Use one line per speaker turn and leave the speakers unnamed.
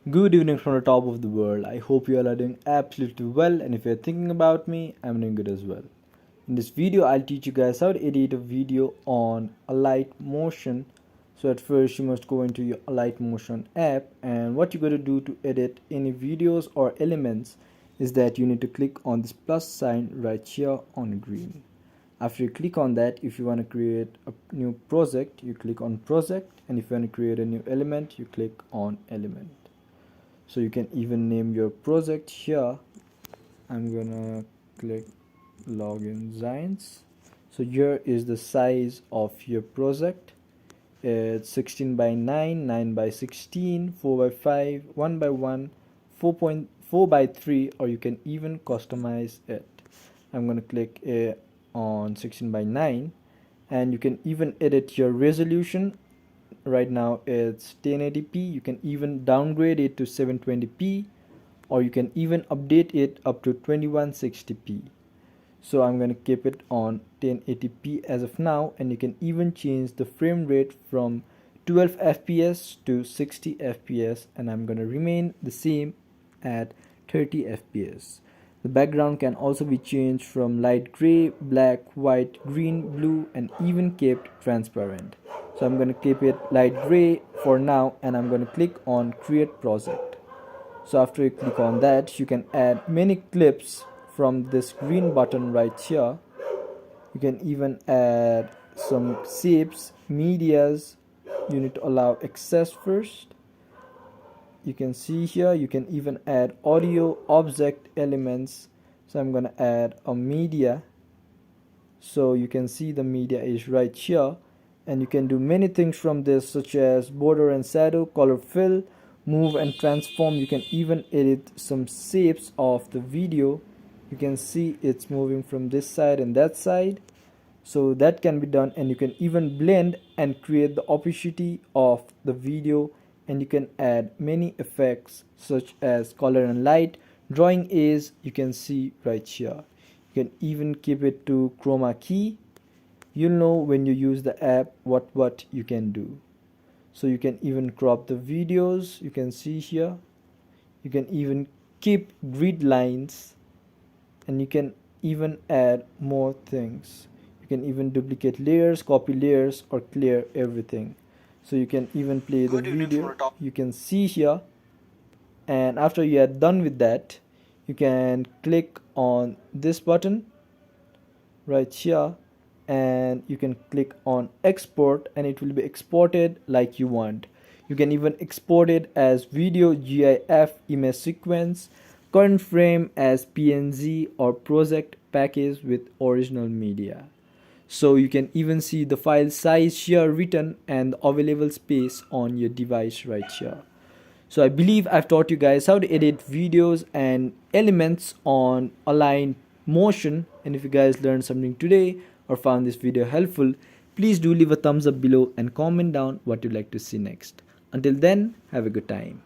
Good evening from the top of the world. I hope you all are doing absolutely well, and if you're thinking about me, I'm doing good as well. In this video, I'll teach you guys how to edit a video on Alight Motion. So at first, you must go into your Alight Motion app, and what you got to do to edit any videos or elements is that you need to click on this plus sign right here on green. After you click on that, if you want to create a new project, you click on project, and if you want to create a new element, you click on element. So you can even name your project here. I'm gonna click login designs. So here is the size of your project. It's 16 by 9, 9 by 16, 4 by 5, 1 by 1, 4.4 by 3, or you can even customize it. I'm gonna click on 16 by 9, and you can even edit your resolution. Right now it's 1080p. You can even downgrade it to 720p, or you can even update it up to 2160p. So I'm going to keep it on 1080p as of now, and you can even change the frame rate from 12 fps to 60 fps, and I'm going to remain the same at 30 fps. The background can also be changed from light gray, black, white, green, blue, and even kept transparent. So I'm going to keep it light gray for now, and I'm going to click on create project. So after you click on that, you can add many clips from this green button right here. You can even add some shapes, medias. You need to allow access first. You can see here you can even add audio object elements. So I'm going to add a media. So you can see the media is right here, and you can do many things from this, such as border and shadow, color fill, move and transform. You can even edit some shapes of the video. You can see it's moving from this side and that side, so that can be done. And you can even blend and create the opacity of the video, and you can add many effects such as color and light. Drawing is, you can see right here. You can even keep it to chroma key. You'll know when you use the app what you can do. So you can even crop the videos. You can see here you can even keep grid lines, and you can even add more things. You can even duplicate layers, copy layers, or clear everything. So you can even play the video. You can see here, and after you are done with that, you can click on this button right here, and you can click on export, and it will be exported like you want. You can even export it as video, GIF, image sequence, current frame as PNG, or project package with original media. So you can even see the file size here written and the available space on your device right here. So I believe I've taught you guys how to edit videos and elements on Alight Motion, and if you guys learned something today or found this video helpful, please do leave a thumbs up below and comment down what you'd like to see next. Until then, have a good time.